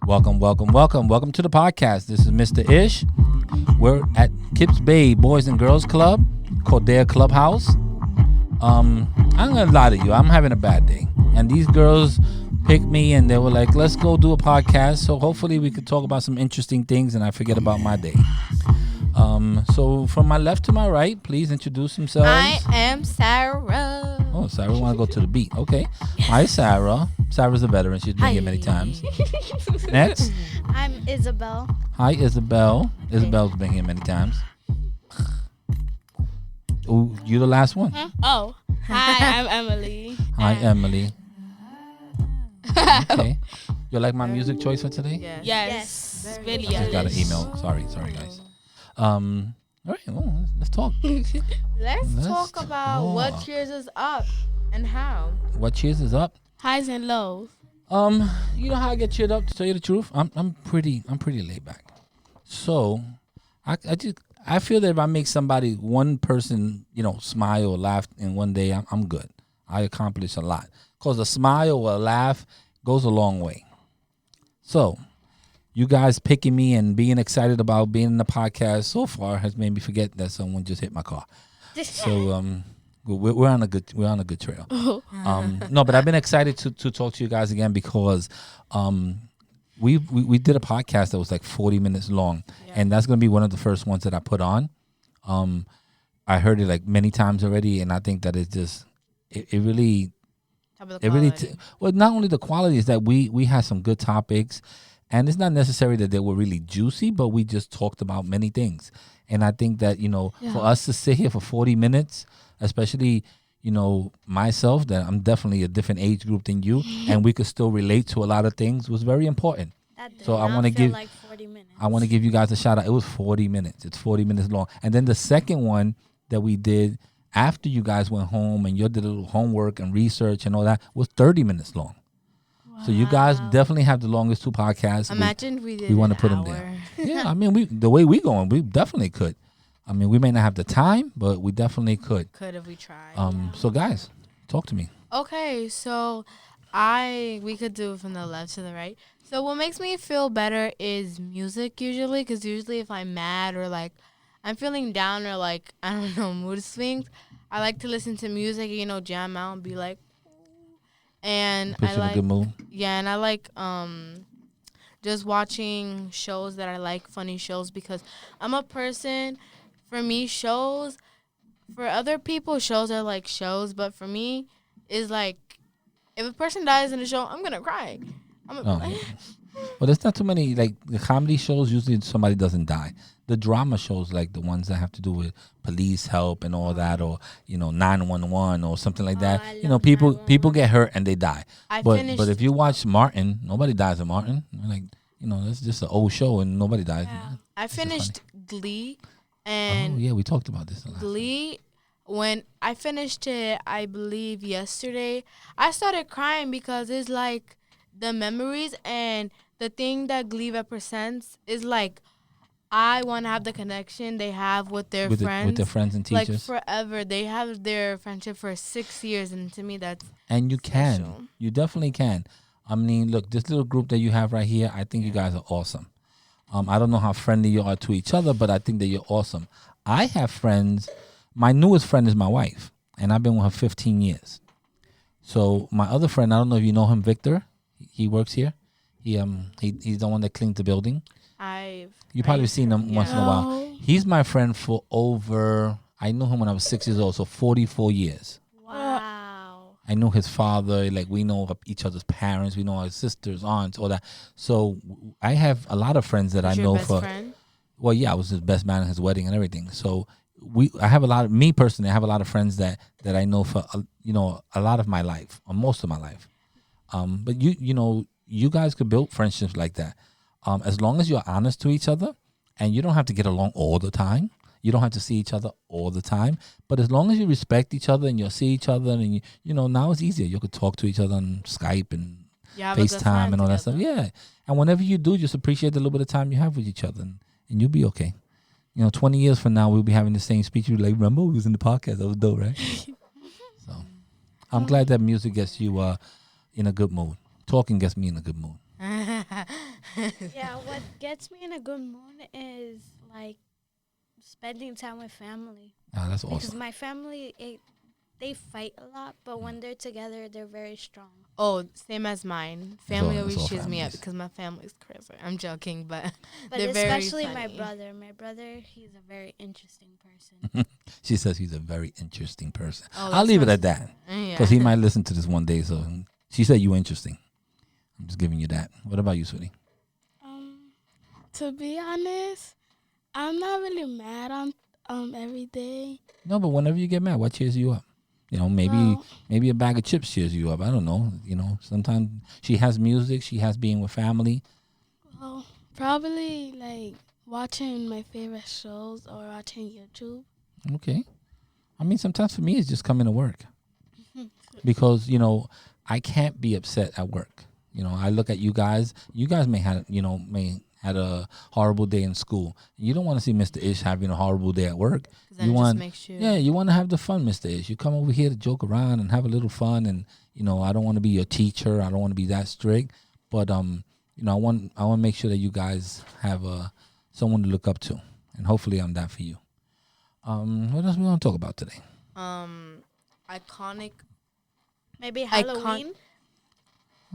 Welcome to the podcast. This is Mr. Ish. We're at KIPS Bay Boys and Girls Club, Cordea Clubhouse. I'm gonna lie to you. I'm having a bad day, and these girls picked me, and they were like, "Let's go do a podcast." So hopefully we could talk about some interesting things, and I forget about my day. So from my left to my right, please introduce themselves. I am Sarah. Oh, Sarah want to go to the beat. Okay. Hi, Sarah. Sarah's a veteran. She's been here many times. Next. I'm Isabel. Hi, Isabel. Isabel's been here many times. Oh, you the last one. Oh, hi, I'm Emily. Hi, Emily. Okay. You like my music choice for today? Yes. Really, I just got an yes. email. Sorry, guys. All right. Well, let's talk. Let's talk about talk. what cheers us up and how. What cheers is up? Highs and lows. You know how I get cheered up? To tell you the truth, I'm pretty laid back. So, I feel that if I make somebody, one person, smile or laugh in one day, I'm good. I accomplish a lot. Cause a smile or a laugh goes a long way. So, you guys picking me and being excited about being in the podcast so far has made me forget that someone just hit my car. So, we're on a good trail. No, but I've been excited to talk to you guys again because we did a podcast that was like 40 minutes long, and that's gonna be one of the first ones that I put on. I heard it like many times already, and I think that it's just it really well, not only the quality is that we had some good topics, and it's not necessary that they were really juicy, but we just talked about many things. And I think that for us to sit here for 40 minutes, especially myself, that I'm definitely a different age group than you, and we could still relate to a lot of things, was very important. So I want to give like 40 minutes. I want to give you guys a shout out. It was 40 minutes. It's 40 minutes long. And then the second one that we did after you guys went home and you did a little homework and research and all that was 30 minutes long. Wow. So you guys definitely have the longest two podcasts. Imagine we did. We want to put them there. Yeah, I mean, the way we going, we definitely could. I mean, we may not have the time, but we definitely could. Could if we tried. So guys, talk to me. Okay, so we could do it from the left to the right. So what makes me feel better is music usually, because usually if I'm mad or like I'm feeling down or like, I don't know, mood swings, I like to listen to music, jam out and be like, and Put you in a good mood. Yeah, and I like just watching shows that I like, funny shows, because I'm a person, for me, shows, for other people, shows are like shows, but for me, is like, if a person dies in a show, I'm going to cry. Well, there's not too many, like, the comedy shows, usually somebody doesn't die. The drama shows, like the ones that have to do with police help and all that, or 911 or something like that. People get hurt and they die. But if you watch Martin, nobody dies in Martin. Like, that's just an old show and nobody dies. Yeah. I finished Glee, and we talked about this a lot. Glee, when I finished it, I believe yesterday, I started crying because it's like the memories and the thing that Glee represents is like, I want to have the connection they have with their friends. With their friends and teachers. Like forever. They have their friendship for 6 years, and to me that's And you special. can. You definitely can. I mean, look, this little group that you have right here, I think you guys are awesome. I don't know how friendly you are to each other, but I think that you're awesome. I have friends. My newest friend is my wife, and I've been with her 15 years. So my other friend, I don't know if you know him, Victor. He works here. He's the one that cleaned the building. You probably seen him once in a while. He's my friend for I knew him when I was 6 years old, so 44 years. Wow. I knew his father, like we know each other's parents, we know our sisters, aunts, all that. So I have a lot of friends that I know for. Friend? Well, yeah, I was his best man at his wedding and everything. So I have me personally, I have a lot of friends that I know for a lot of my life, or most of my life. But you guys could build friendships like that. As long as you're honest to each other, and you don't have to get along all the time. You don't have to see each other all the time. But as long as you respect each other and you'll see each other, and now it's easier. You could talk to each other on Skype and FaceTime and all that stuff. Yeah. And whenever you do, just appreciate the little bit of time you have with each other, and you'll be okay. 20 years from now, we'll be having the same speech. You'll be like, remember, we was in the podcast. That was dope, right? So I'm glad that music gets you in a good mood. Talking gets me in a good mood. Yeah, what gets me in a good mood is like spending time with family. Ah, that's Because awesome. my family, they fight a lot, but when they're together, they're very strong. Oh, same as mine. It's Family all always cheers me up families. because my family's crazy. I'm joking, but But they're very especially my funny. brother. My brother, he's a very interesting person. She says he's a very interesting person. Oh, I'll that's leave it what at that Yeah. because he might listen to this one day. So she said you interesting. I'm just giving you that. What about you, sweetie? To be honest, I'm not really mad on every day. No, but whenever you get mad, what cheers you up? You know, Well, maybe a bag of chips cheers you up. I don't know. You know, sometimes she has music. She has being with family. well, probably like watching my favorite shows or watching YouTube. Okay. I mean, sometimes for me, it's just coming to work because I can't be upset at work. I look at you guys. You guys may may had a horrible day in school. You don't want to see Mr. Ish having a horrible day at work. 'Cause then You it just want, makes you. yeah, you want to have the fun, Mr. Ish. You come over here to joke around and have a little fun, and I don't want to be your teacher. I don't want to be that strict, but I want to make sure that you guys have someone to look up to, and hopefully I'm that for you. What else we want to talk about today? Iconic, Maybe Halloween.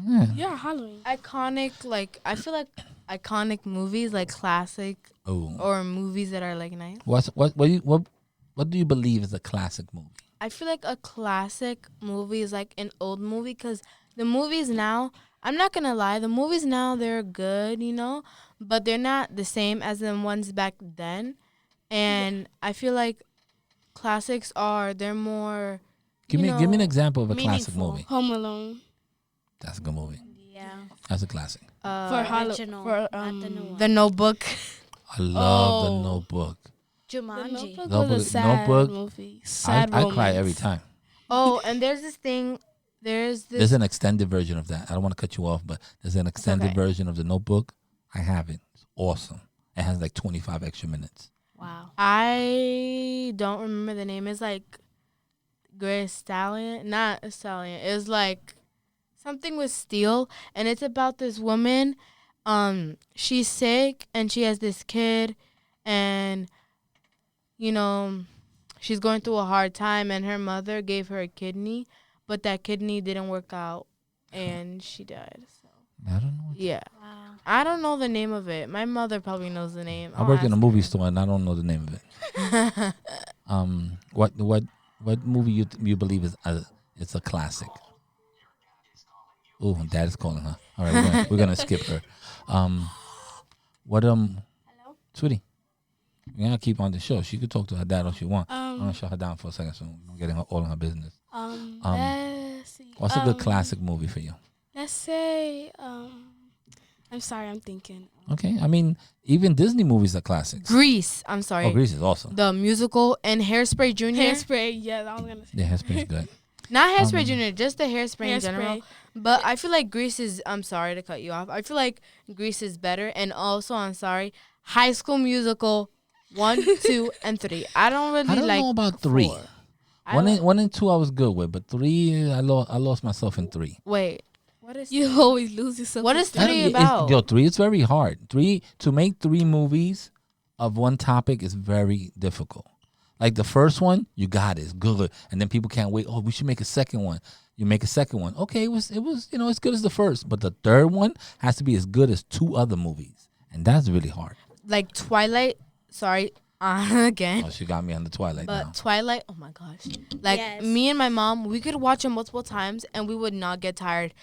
Yeah. Yeah, Halloween. iconic. Like I feel like iconic movies, like classic Oh, or movies that are like nice. what do you believe is a classic movie? I feel like a classic movie is like an old movie because the movies now, I'm not gonna lie, the movies now they're good, but they're not the same as the ones back then. And I feel like classics they're more. Give me an example of a classic meaningful. movie. Home Alone. That's a good movie. Yeah. That's a classic. For Original, for not the new one. The Notebook. I love The Oh. Notebook. The Jumanji. Notebook Notebook- was a sad Notebook, movie. I Sad cry romance. every time. Oh, and there's this thing. There's this. There's an extended version of that. I don't want to cut you off, but there's an extended okay. version of The Notebook. I have it. It's awesome. It has like 25 extra minutes. Wow. I don't remember the name. It's like Grace Stallion. Not a Stallion. It was like something with steel. And it's about this woman. She's sick and she has this kid. And, she's going through a hard time. And her mother gave her a kidney. But that kidney didn't work out. And she died. So I don't know. yeah. Wow. I don't know the name of it. My mother probably knows the name. I work in a movie store and I don't know the name of it. What movie you believe is it's a classic? Oh, Dad is calling her. All right, we're gonna skip her. Hello? Sweetie, we gotta keep on the show. She could talk to her dad all she want. I'm gonna Um, shut her down for a second, so I'm getting her all in her business. let's see. What's a good classic movie for you? Let's say, I'm sorry, I'm thinking. Okay, I mean, even Disney movies are classics. Grease. I'm sorry. Oh, Grease is awesome. The musical and Hairspray Junior. Hairspray, yeah, I was gonna say. Yeah, Hairspray is good. Not Hairspray Um, Junior, just the Hairspray in general. Hairspray. But I feel like Grease is. I'm sorry to cut you off. I feel like Grease is better, and also I'm sorry, High School Musical 1, 2, and 3. I don't really I don't like. know about 3. 4. I One like- and 2 I was good with, but 3 I lost myself in 3. Wait. What is? You always lose yourself. What in is stuff. 3 about? Yo, 3 is very hard. To make 3 movies of one topic is very difficult. Like the first one, you got it, it's good, and then people can't wait. Oh, we should make a second one. You make a second one. Okay, it was as good as the first, but the third one has to be as good as 2 other movies, and that's really hard. Like Twilight. Sorry. Again. Oh, she got me on the Twilight But now. Twilight, oh my gosh. Like Yes. me and my mom, we could watch it multiple times and we would not get tired.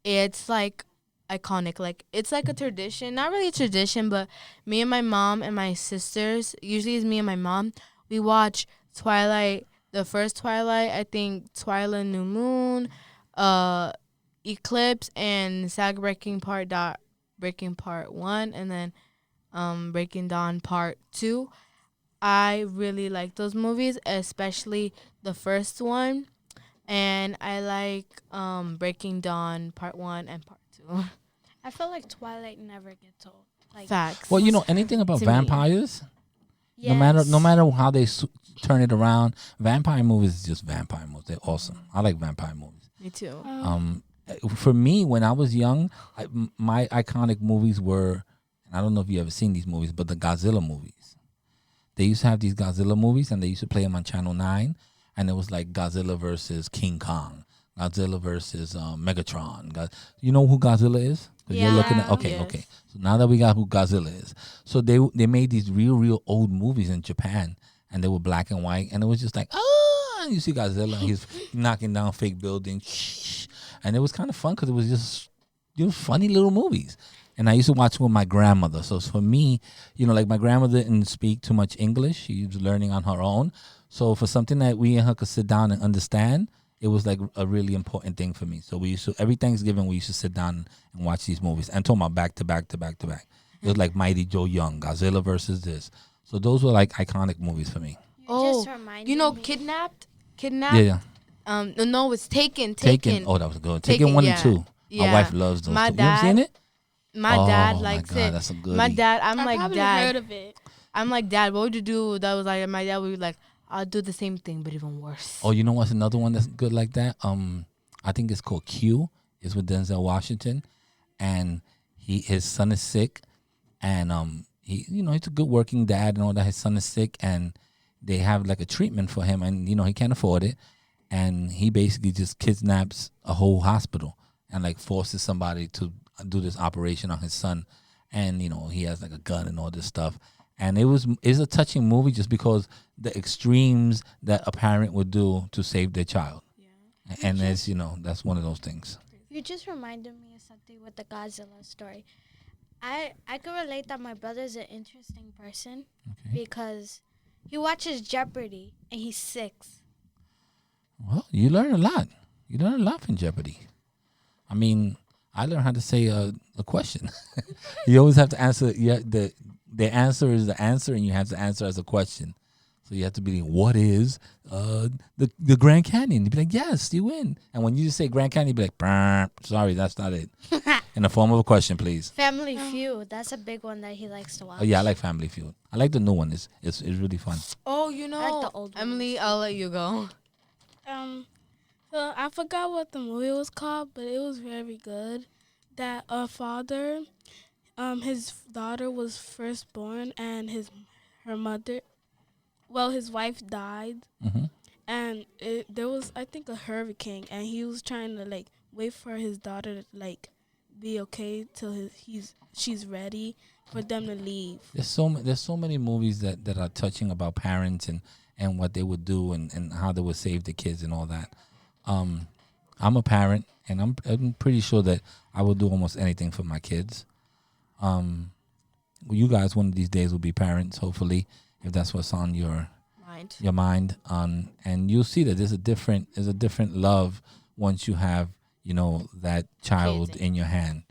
It's like iconic. Like it's like a tradition. Not really a tradition, but me and my mom and my sisters, usually it's me and my mom, we watch Twilight, the first Twilight, I think Twilight New Moon, Eclipse and Saga Breaking Part 1 and then Breaking Dawn Part 2. I really like those movies, especially the first one, and I like Breaking Dawn Part 1 and Part 2. I feel like Twilight never gets old. Like, Facts. Well, anything about To me. vampires, yes. no matter how they turn it around, vampire movies is just vampire movies. They're awesome. I like vampire movies. Me too. For me, when I was young, my iconic movies were, and I don't know if you ever seen these movies, but the Godzilla movies. They used to have these Godzilla movies, and they used to play them on Channel 9, and it was like Godzilla versus King Kong, Godzilla versus Megatron. You know who Godzilla is? 'Cause you're looking at, Yeah. okay, Yes. okay. So now that we got who Godzilla is, so they made these real old movies in Japan, and they were black and white, and it was just like, oh, you see Godzilla, and he's knocking down fake buildings, and it was kind of fun because it was just funny little movies. And I used to watch with my grandmother. So for me, like my grandmother didn't speak too much English. She was learning on her own. So for something that we and her could sit down and understand, it was like a really important thing for me. So we used to, every Thanksgiving, we used to sit down and watch these movies. And talking about back to back to back to back. It was like Mighty Joe Young, Godzilla versus this. So those were like iconic movies for me. You just reminded you know, me. Kidnapped. Yeah. No, it's Taken. Taken. Oh, that was good. Taken Taken, 1 yeah. and 2. Yeah. My wife loves those. My two. You ever seen dad- it? My Oh, dad my likes God, it. that's a goodie. My dad, I I'm like, probably Dad. heard of it. I'm like, Dad, what would you do? That was like, my dad would be like, I'll do the same thing, but even worse. Oh, you know what's another one that's good like that? I think it's called Q. It's with Denzel Washington, and his son is sick, and he's a good working dad and all that. His son is sick, and they have like a treatment for him, and he can't afford it, and he basically just kidnaps a whole hospital and like forces somebody to do this operation on his son, and he has like a gun and all this stuff. And it's a touching movie just because the extremes that a parent would do to save their child. Yeah. And it's, that's one of those things. You just reminded me of something with the Godzilla story. I can relate that my brother's an interesting person Okay. because he watches Jeopardy and he's 6. Well, you learn a lot. You learn a lot from Jeopardy. I mean, I learned how to say a question. You always have to answer. The answer is the answer, and you have to answer as a question. So you have to be like, what is the Grand Canyon? You'd be like, yes, you win. And when you just say Grand Canyon, you'd be like, "Brr, sorry, that's not it. In the form of a question, please. Family Feud, that's a big one that he likes to watch. Oh yeah, I like Family Feud. I like the new one. It's really fun. Oh, I like the old Emily, I'll let you go. So I forgot what the movie was called, but it was very good. That a father, his daughter was first born, and his wife died, Hmm. and there was, I think, a hurricane, and he was trying to like wait for his daughter to like be okay till she's ready for them to leave. There's so many movies that are touching about parents and what they would do and how they would save the kids and all that. I'm a parent, and I'm pretty sure that I will do almost anything for my kids. You guys one of these days will be parents, hopefully, if that's what's on your mind. And you'll see that there's a different love once you have that child in your hand.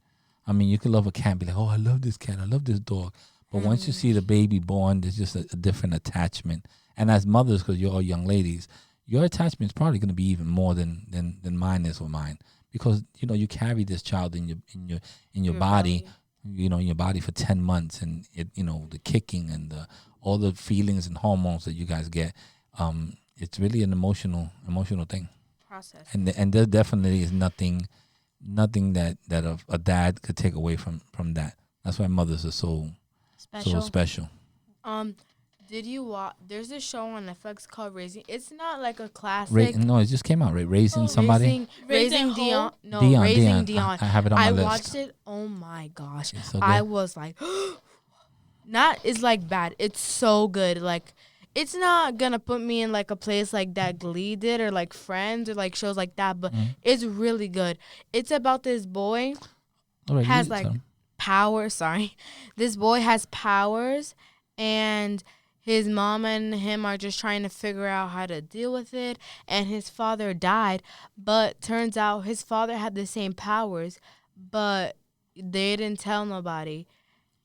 I mean, you could love a cat and be like, oh, I love this cat, I love this dog. But once you see the baby born, there's just a different attachment. And as mothers, because you're all young ladies, your attachment is probably going to be even more than mine is with mine, because you carry this child in your body, in your body for 10 months, and it the kicking and all the feelings and hormones that you guys get. It's really an emotional thing. Process. And there definitely is nothing that a dad could take away from that. That's why mothers are so special. Did you watch? There's a show on Netflix called Raising. It's not like a classic. No, it just came out, right? Raising somebody. Raising Dion. No, Dion, Raising Dion. Dion. I have it on my list. I watched it. Oh my gosh. It's so good. I was like, it's like bad. It's so good. Like, it's not gonna put me in like a place like that Glee did, or like Friends, or like shows like that. But it's really good. It's about this boy All right, has you like tell 'em. powers. Sorry, this boy has powers, and his mom and him are just trying to figure out how to deal with it. And his father died, but turns out his father had the same powers, but they didn't tell nobody.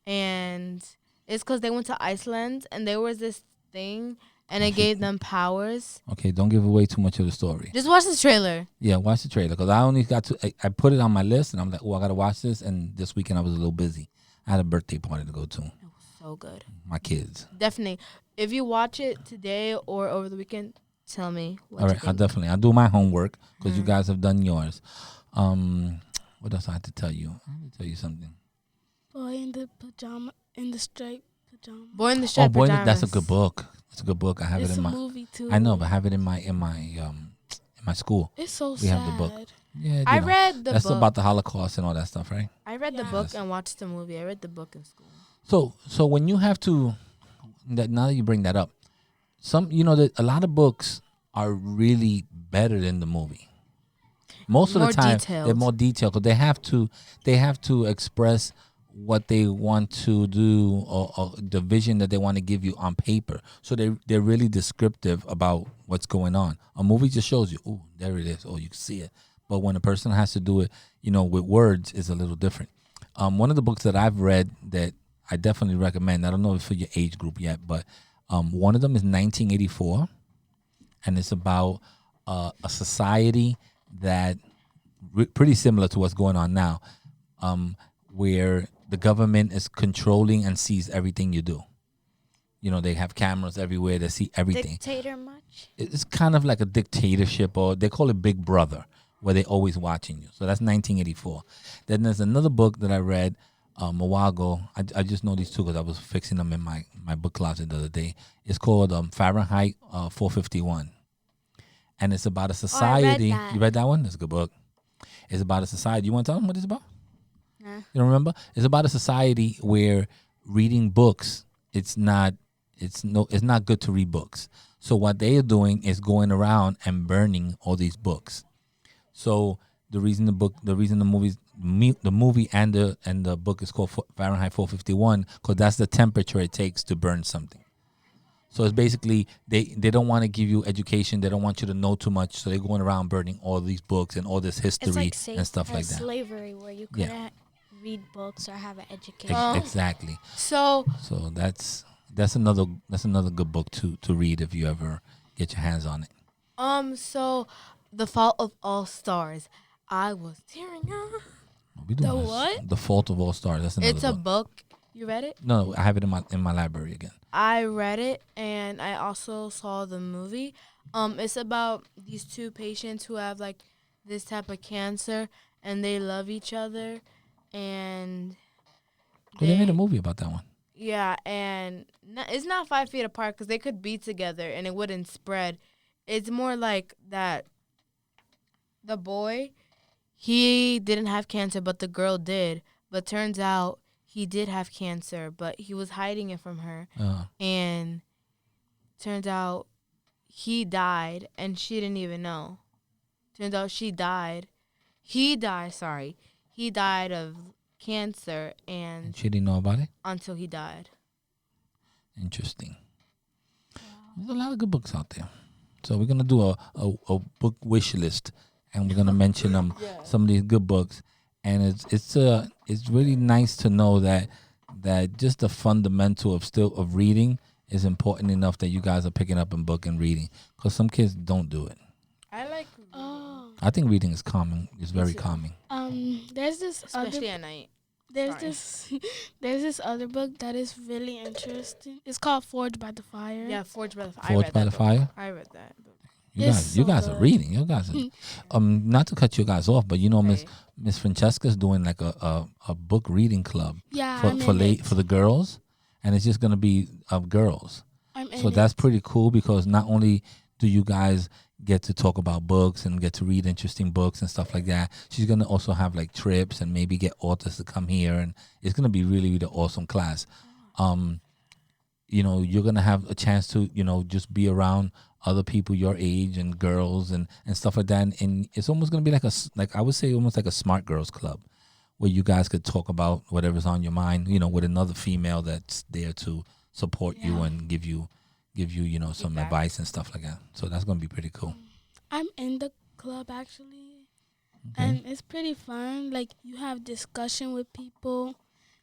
And it's because they went to Iceland, and there was this thing, and it gave them powers. Okay, don't give away too much of the story. Just watch this trailer. Yeah, watch the trailer, because I only got to. I put it on my list, and I'm like, oh, I gotta watch this. And this weekend I was a little busy. I had a birthday party to go to. So good. My kids. Definitely. If you watch it today or over the weekend, tell me what All you right, think. I'll do my homework, because you guys have done yours. What else I have to tell you? I have to tell you something. Boy in the pajama, in the striped pajama. Boy in the Oh, Striped boy, Pajamas. that's a good book. It's a good book. I have It's it a in my. movie too. I know, but I have it in my school. It's so We sad. have the book. Yeah, I you know, read the that's book. about the Holocaust and all that stuff, right? I read the Yeah. book Yes. and watched the movie. I read the book in school. So when you have to, now that you bring that up, that a lot of books are really better than the movie. Most of More the time, detailed. they're more detailed because they have to express what they want to do or the vision that they want to give you on paper. So they're really descriptive about what's going on. A movie just shows you, oh, there it is. Oh, you can see it. But when a person has to do it, with words, it's a little different. One of the books that I've read that I definitely recommend, I don't know if it's for your age group yet, but one of them is 1984, and it's about a society that pretty similar to what's going on now, where the government is controlling and sees everything you do. They have cameras everywhere. They see everything. Dictator much? It's kind of like a dictatorship, or they call it Big Brother, where they're always watching you. So that's 1984. Then there's another book that I read a while ago. I just know these two because I was fixing them in my book closet the other day. It's called Fahrenheit 451. And it's about a society. that. You read that one? It's a good book. It's about a society. You want to tell them what it's about? Nah. You don't remember? It's about a society where reading books, it's not good to read books. So what they are doing is going around and burning all these books. So the reason the movie and the book is called Fahrenheit 451 because that's the temperature it takes to burn something. So it's basically they don't want to give you education. They don't want you to know too much. So they're going around burning all these books and all this history It's like safe and stuff like as that. slavery, where you Yeah. couldn't read books or have an education. Exactly. So So that's another good book to read if you ever get your hands on it. so The Fault of All Stars. I was tearing up. What we doing The is what? The Fault of All Stars. That's another It's a book. book. You read it? No, I have it in my library again. I read it and I also saw the movie. It's about these two patients who have like this type of cancer and they love each other and They made a movie about that one. yeah, and it's not 5 feet apart because they could be together and it wouldn't spread. It's more like that the boy, he didn't have cancer, but the girl did. But turns out he did have cancer, but he was hiding it from her. And turns out he died and she didn't even know. Turns out she died. He died of cancer And and she didn't know about it. until he died. Interesting. There's a lot of good books out there. So we're gonna do a book wish list, and we're gonna mention some of these good books. And it's really nice to know that just the fundamental of reading is important enough that you guys are picking up a book and reading, because some kids don't do it. I like Oh, I think reading is calming. It's very calming. there's this especially other at night. there's sorry. this there's this other book that is really interesting. It's called Forged by the Fire. Yeah, Forged by the Fire. Forged by the Fire. I read that book. You It's guys so are good. reading. You guys are not to cut you guys off, but Right. Miss Francesca's doing like a book reading club Yeah, for I'm for in late it. for the girls, and it's just gonna be of girls. I'm in So it. that's pretty cool because not only do you guys get to talk about books and get to read interesting books and stuff like that, she's gonna also have like trips and maybe get authors to come here, and it's gonna be really really awesome class. You're gonna have a chance to just be around other people your age and girls and stuff like that, and it's almost gonna be like I would say almost like a smart girls club, where you guys could talk about whatever's on your mind, with another female that's there to support you and give you some Feedback. advice and stuff like that. So that's gonna be pretty cool. I'm in the club actually, Okay. and it's pretty fun. Like you have discussion with people.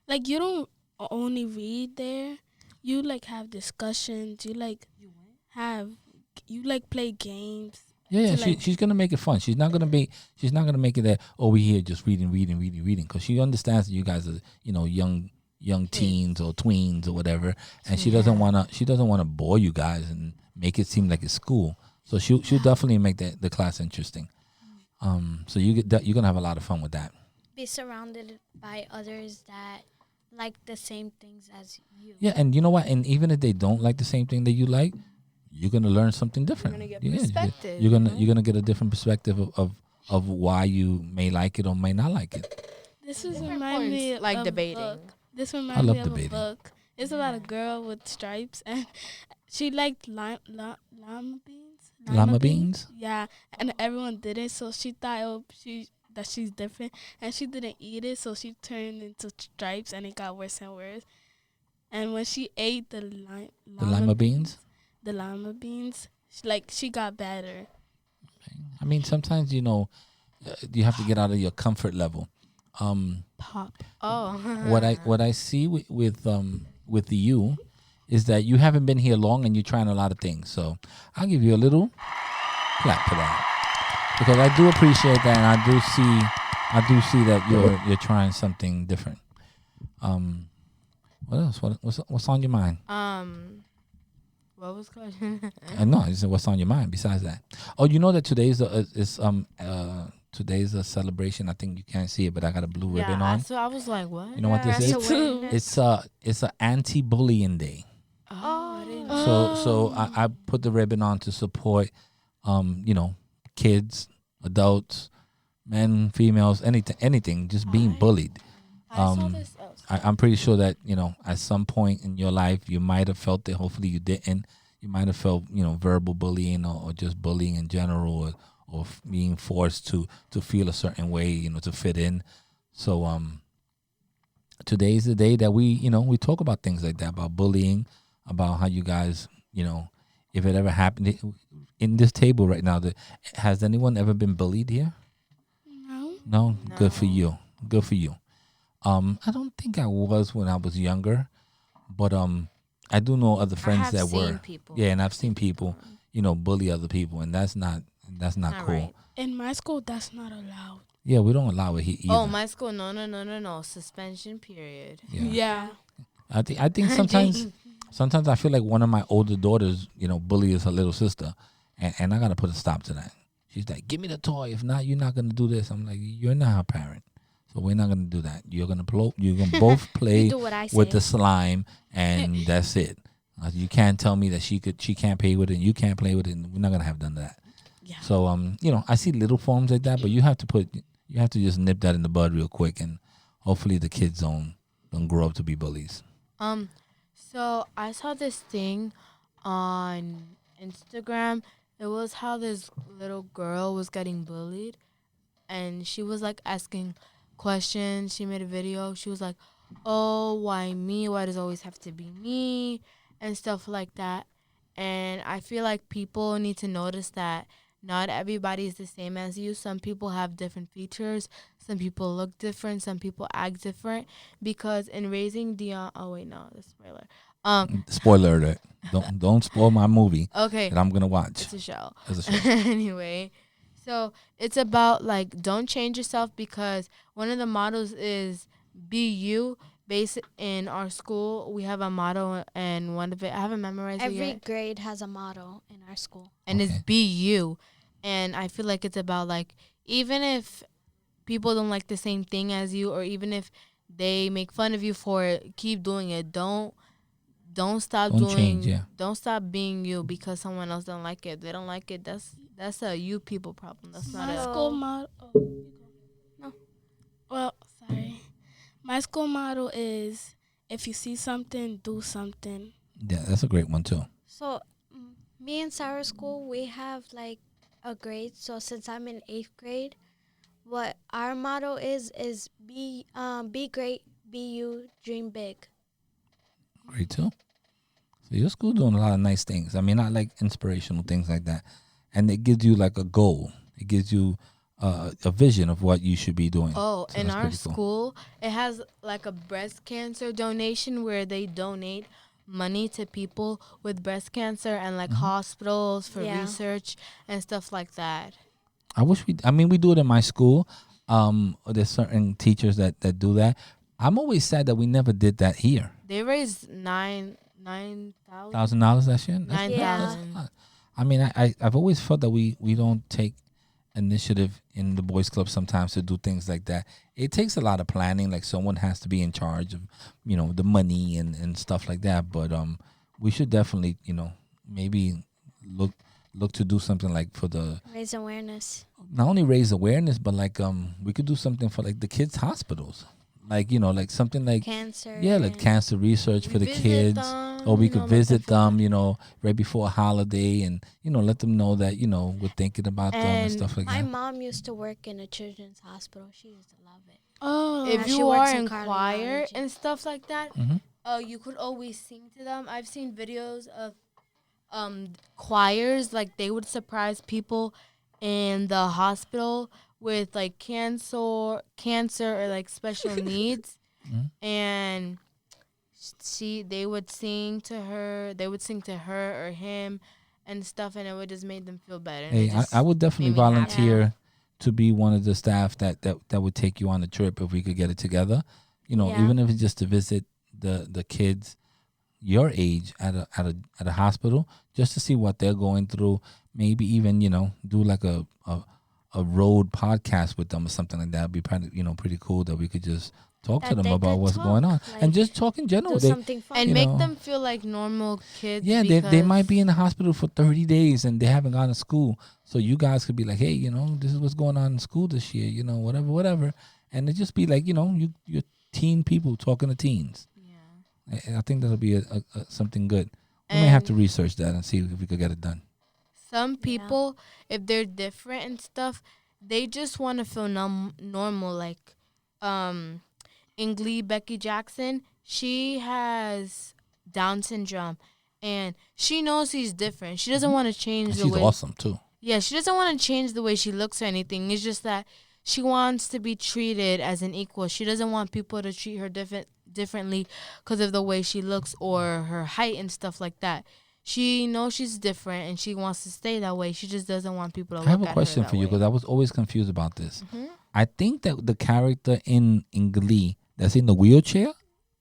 Like you don't only read there. You like have discussions. You like play games. Yeah, to, like- she's gonna make it fun. She's not gonna make it that we here just reading, because she understands that you guys are young teens or tweens or whatever, and she doesn't wanna bore you guys and make it seem like it's school. So she'll definitely make the class interesting. So you get that, you're gonna have a lot of fun with that. Be surrounded by others that like the same things as you. Yeah, and you know what? And even if they don't like the same thing that you like, you're gonna learn something different. gonna get Yeah, perspective, You're gonna you know? you're gonna get a different perspective of why you may like it or may not like it. This was Different remind me points, like of debating. A book. This I reminds love me of debating. a book. It's about a girl with stripes, and she liked lima beans. Lima beans? Yeah, and everyone did it, so she thought that she's different, and she didn't eat it, so she turned into stripes, and it got worse and worse. And when she ate the Lima beans? the lima beans, she got better. I mean, sometimes you have to get out of your comfort level. Pop. Oh. What I see with you is that you haven't been here long and you're trying a lot of things. So I'll give you a little clap for that, because I do appreciate that, and I do see that you're trying something different. What else? What's on your mind? What was the question? No, I just said what's on your mind besides that. Oh, you know that today's today's a celebration. I think you can't see it, but I got a blue ribbon on. So I was like, what? You know what this That's is? awareness. It's a anti-bullying day. Oh, I didn't So I put the ribbon on to support, kids, adults, men, females, anything, just being bullied. I saw this. I'm pretty sure that at some point in your life you might have felt it. Hopefully you didn't. You might have felt verbal bullying or just bullying in general, or being forced to feel a certain way, to fit in. So today's the day that we talk about things like that, about bullying, about how you guys, if it ever happened in this table right now. Has anyone ever been bullied here? No. Good for you. Good for you. I don't think I was when I was younger, but I do know other friends that were. People. Yeah, and I've seen people, bully other people, and that's not cool. Right. In my school, that's not allowed. Yeah, we don't allow it here either. Oh, my school, no. Suspension period. Yeah. I think sometimes I feel like one of my older daughters, bullies her little sister, and I gotta put a stop to that. She's like, "Give me the toy. If not, you're not gonna do this." I'm like, "You're not her parent, so we're not gonna do that. You're gonna both play do what I with say. the slime, and that's it. You can't tell me that she can't play with it, and you can't play with it. And we're not gonna have done that." Yeah. So I see little forms like that, but you have to just nip that in the bud real quick, and hopefully the kids don't grow up to be bullies. So I saw this thing on Instagram. It was how this little girl was getting bullied, and she was like asking questions. She made a video. She was like, "Oh, why me? Why does it always have to be me?" and stuff like that. And I feel like people need to notice that not everybody is the same as you. Some people have different features. Some people look different. Some people act different. Because in raising Dion, oh wait, no, that's spoiler. Spoiler alert! Don't spoil my movie Okay, that I'm gonna watch. it's a show. It's a show. Anyway, so it's about like don't change yourself, because one of the mottos is be you. Based in our school, we have a motto, and one of it I haven't memorized it Every yet. grade has a motto in our school. And it's Okay. be you. And I feel like it's about like, even if people don't like the same thing as you, or even if they make fun of you for it, keep doing it. Don't stop Don't change, yeah. Don't stop being you because someone else don't like it. They don't like it. That's a you people problem. That's not My a school motto. No. Well, sorry. My school motto is, if you see something, do something. Yeah, that's a great one too. So, me and Sarah's school, we have like a grade. So since I'm in 8th grade, what our motto is be great, be you, dream big. Great too. So your school doing a lot of nice things. I mean, I like inspirational things like that, and it gives you like a goal. It gives you a vision of what you should be doing. Oh, So in that's our pretty cool. school, it has like a breast cancer donation where they donate money to people with breast cancer and like hospitals for Yeah. research and stuff like that. I wish we do it in my school. There's certain teachers that do that. I'm always sad that we never did that here. They raised $9,000. $1,000 that year. $9,000. Yeah. I mean, I've always felt that we don't take initiative in the boys club sometimes to do things like that. It takes a lot of planning. Like someone has to be in charge of, the money and stuff like that. But we should definitely, maybe look to do something like for the Raise awareness. not only raise awareness, but like we could do something for like the kids' hospitals, like like something like Cancer. yeah, like and- cancer research for the Visit kids, them, or we you could know, let visit them them, right before a holiday, and let them know that we're thinking about them and And stuff like My that. mom used to work in a children's hospital. She used to love it. Oh, If Now she you works are in in choir cardiology. and stuff like that, Mhm. you could always sing to them. I've seen videos of choirs, like they would surprise people in the hospital with like cancer or like special needs, Mhm. and they would sing to her. They would sing to her or him, and stuff, and it would just make them feel better. And Hey, it just I would definitely made me happy. volunteer to be one of the staff that would take you on the trip if we could get it together. Yeah. Even if it's just to visit the kids your age at a hospital, just to see what they're going through. Maybe even do like a road podcast with them or something like that. It'd be pretty cool that we could just talk to That them they about could what's going on talk, and like, just talk in general. Do They something fun. And You make know. them feel like normal kids. Yeah, they might be in the hospital for 30 days and they haven't gone to school. So you guys could be like, hey, this is what's going on in school this year, whatever. And it just be like, you're teen people talking to teens. Yeah. I think that'll be a something good. We may have And to research that and see if we could get it done. some people, if they're different and stuff, they just want to feel normal. Like, in Glee, Becky Jackson, she has Down syndrome, and she knows she's different. She doesn't want to change And the she's way. awesome too. Yeah, she doesn't want to change the way she looks or anything. It's just that she wants to be treated as an equal. She doesn't want people to treat her differently because of the way she looks or her height and stuff like that. She knows she's different and she wants to stay that way. She just doesn't want people to look I have at a her question that for you way. because I was always confused about this. Mhm. I think that the character in Glee that's in the wheelchair,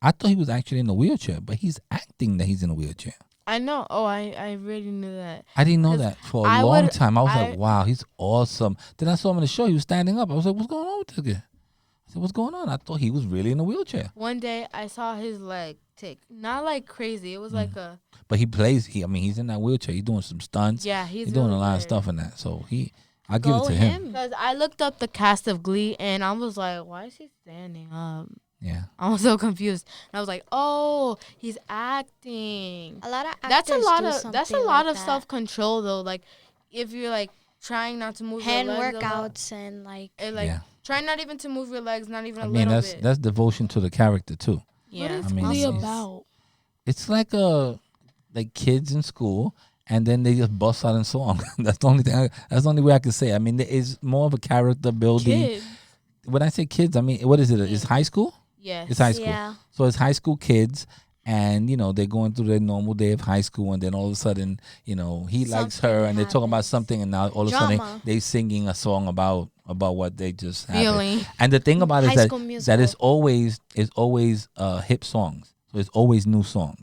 I thought he was actually in the wheelchair, but he's acting that he's in a wheelchair. I know. Oh, I really knew that. I didn't know 'Cause that for a I long would- time. I was I- like, wow, he's awesome. Then I saw him in the show. He was standing up. I was like, what's going on with this guy? I said, what's going on? I thought he was really in a wheelchair. One day I saw his leg tick. Not like crazy. It was like a But he plays. He's in that wheelchair. He's doing some stunts. yeah. He's He's doing really a lot of good. stuff in that. So I give it Go to him. Because I looked up the cast of Glee and I was like, why is he standing up? Yeah. I was so confused. And I was like, oh, he's acting. A lot of That's a actors lot do of that's a something lot like of that. self control though. Like if you're like trying not to move Hand your legs a lot, workouts and like and, like Yeah. try not even to move your legs, not even I a mean, little that's bit. that's devotion to the character too. Yeah. What is I mean, Glee it's- about? It's like kids in school, and then they just bust out in song. That's the only thing. That's the only way I can say. I mean, it's more of a character building. Kid. When I say kids, I mean what is it? It's high school. Yes. It's high school. yeah. So it's high school kids, and they're going through their normal day of high school, and then all of a sudden, he likes her, Something and they're talking about happens. something, and now all of a sudden Drama. they singing a song about what they just happened. Feeling. And the thing about it High is School that Musical. it's always hip songs. So it's always new songs.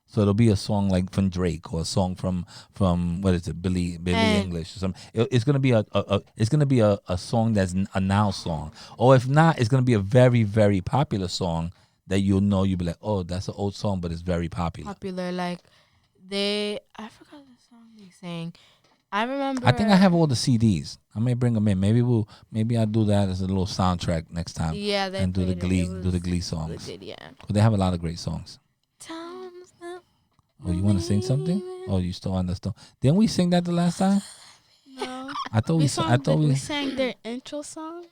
So it'll be a song like from Drake or a song from what is it, Billy And- English or something. It's gonna be a song that's a now song, or if not, it's gonna be a very very popular song that you'll be like, oh, that's an old song, but it's very popular. Popular. Like I forgot the song they sang. I remember. I think I have all the CDs. I may bring them in. Maybe I'll do that as a little soundtrack next time. Yeah, they and do the played it. Glee It do the was Glee songs. legit, yeah. 'Cause they have a lot of great songs. Time's up. Oh, you want to sing something? Oh, you still on the stone? Didn't we sing that the last time? No. I thought We, we. sung I thought we we. sang their intro song.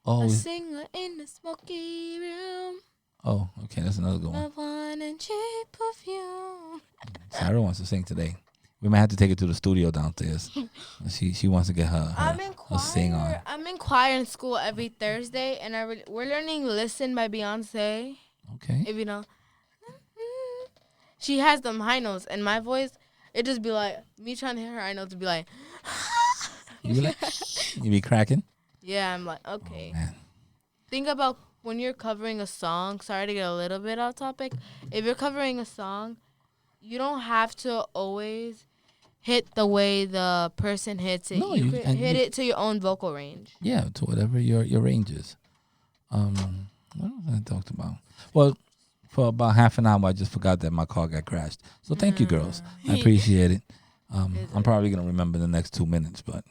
Oh, A we, singer in the smoky room. oh, okay. That's another good one. Love one and cheap perfume. Sarah wants to sing today. We might have to take her to the studio downstairs. She wants to get her I'm in her sing on. choir. I'm in choir in school every Thursday, and we're learning "Listen" by Beyonce. Okay. If you know, she has them high notes, and my voice, it just be like me trying to hit her high notes. Be like, You be like, you be cracking. yeah, I'm like, okay. Oh, man. Think about when you're covering a song. Sorry to get a little bit off topic. If you're covering a song, you don't have to always hit the way the person hits it. No, you you- could and hit you- it to your own vocal range. Yeah, to whatever your range is. What was I talked about? Well, for about half an hour, I just forgot that my car got crashed. So thank you, girls. I appreciate it. I'm probably gonna remember the next 2 minutes, but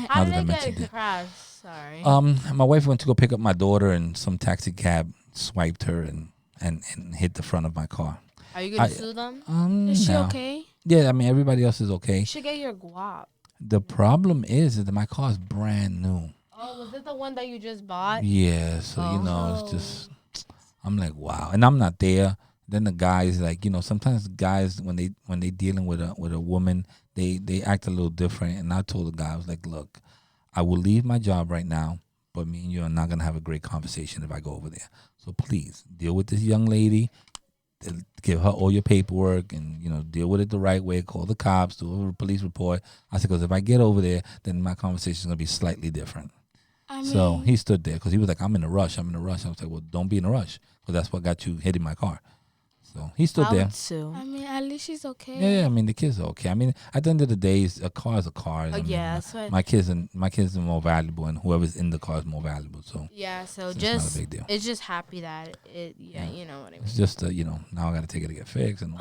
How Now did that I it mentioned get it. crashed? Sorry. my wife went to go pick up my daughter, and some taxi cab swiped her and hit the front of my car. Are you gonna I- sue them? Is she no. okay? Yeah, I mean everybody else is okay. You should get your guap. The problem is that my car is brand new. Oh, was it the one that you just bought? Yeah, so it's just I'm like, wow, and I'm not there. Then the guys, like, sometimes guys when they dealing with a woman, they act a little different. And I told the guy, I was like, look, I will leave my job right now, but me and you are not gonna have a great conversation if I go over there. So please deal with this young lady, give her all your paperwork, and deal with it the right way. Call the cops, do a police report. I said, because if I get over there, then my conversation is gonna be slightly different. So he stood there because he was like, I'm in a rush. I was like, well, don't be in a rush, because that's what got you hitting my car. So he stood I there. would sue. I mean, at least she's okay. Yeah, I mean the kids are okay. I mean, at the end of the day, a car is a car. I mean, Yeah, that's what. my kids are more valuable, and whoever's in the car is more valuable. So Yeah, so it's not a just big deal. it's just happy that it. Yeah, you know what I mean. It's just now I got to take it to get fixed. And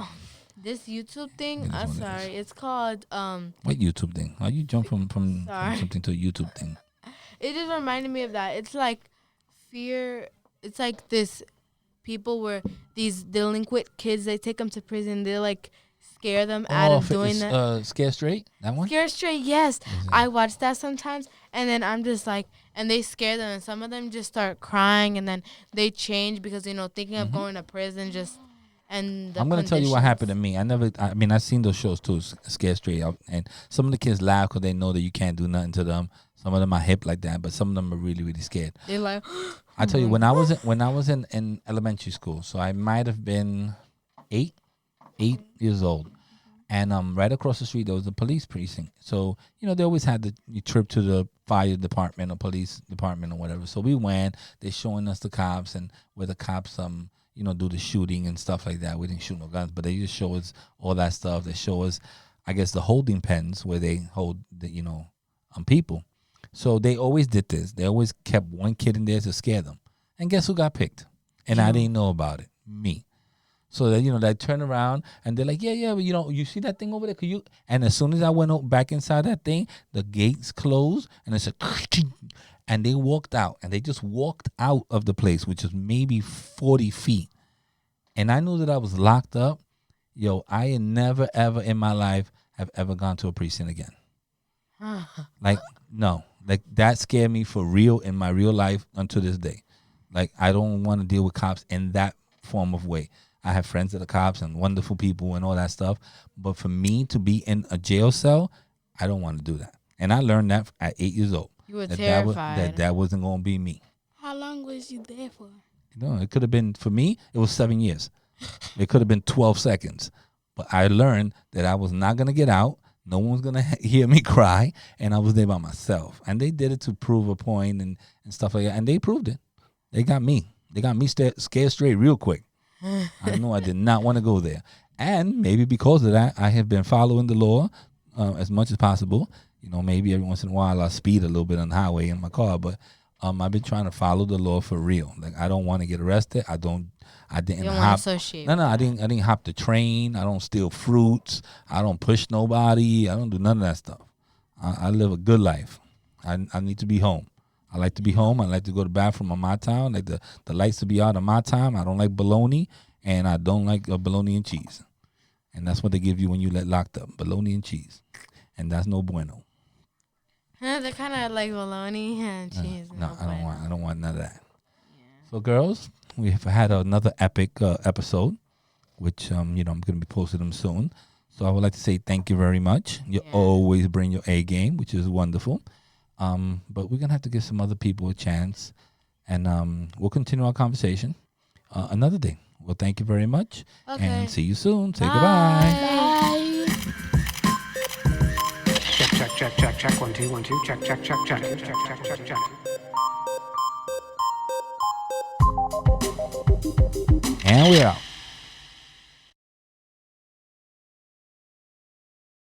This YouTube thing. It is I'm what it sorry. It's called what YouTube thing? How you jump from Sorry. something to a YouTube thing? It just reminded me of that. It's like fear. It's like this people where these delinquent kids, they take them to prison. They like scare them out of doing that. Scare Straight, that one. Scare straight, yes. I watch that sometimes, and then I'm just like, and they scare them, and some of them just start crying, and then they change because thinking of going to prison just. And I'm gonna tell you what happened to me. I've seen those shows too, Scare Straight, and some of the kids laugh because they know that you can't do nothing to them. Some of them are hip like that, but some of them are really, really scared. They're like, I tell you, when I was in elementary school, so I might have been 8 years old, and right across the street there was a police precinct. So they always had the trip to the fire department or police department or whatever. So we went. They're showing us the cops and where the cops do the shooting and stuff like that. We didn't shoot no guns, but they just show us all that stuff. They show us, I guess, the holding pens where they hold the people. So they always did this. They always kept one kid in there to scare them. And guess who got picked? And I didn't know about it. Me. So that they turn around and they're like, yeah, but you see that thing over there? Could you? And as soon as I went back inside that thing, the gates closed and it said, and they walked out. And they just walked out of the place, which is maybe 40 feet. And I knew that I was locked up. I had never, ever in my life have ever gone to a precinct again. Like, no. Like, that scared me for real in my real life until this day. Like, I don't want to deal with cops in that form of way. I have friends that are cops and wonderful people and all that stuff. But for me to be in a jail cell, I don't want to do that. And I learned that at 8 years old. you were That terrified. that wasn't going to be me. How long was you there for? It could have been, for me, it was 7 years. It could have been 12 seconds. But I learned that I was not going to get out. No one was going to hear me cry. And I was there by myself. And they did it to prove a point and stuff like that. And they proved it. They got me. They got me scared straight real quick. I know I did not want to go there. And maybe because of that, I have been following the law as much as possible. Maybe every once in a while I speed a little bit on the highway in my car. But I've been trying to follow the law for real. Like, I don't want to get arrested. I didn't you don't want hop. to associate. No, I didn't hop the train. I don't steal fruits. I don't push nobody. I don't do none of that stuff. I live a good life. I need to be home. I like to be home. I like to go to the bathroom on my time. Like the lights to be out on my time. I don't like bologna, and I don't like bologna and cheese. And that's what they give you when you get locked up, bologna and cheese. And that's no bueno. They're kind of like bologna and cheese. No, I don't want none of that. Yeah. So, girls, we have had another epic episode, which I'm going to be posting them soon. So I would like to say thank you very much. You always bring your A game, which is wonderful. But we're going to have to give some other people a chance, and we'll continue our conversation another day. Well, thank you very much, and see you soon. Say goodbye. Check. 1 2 1 2. Check. Check. And we're out.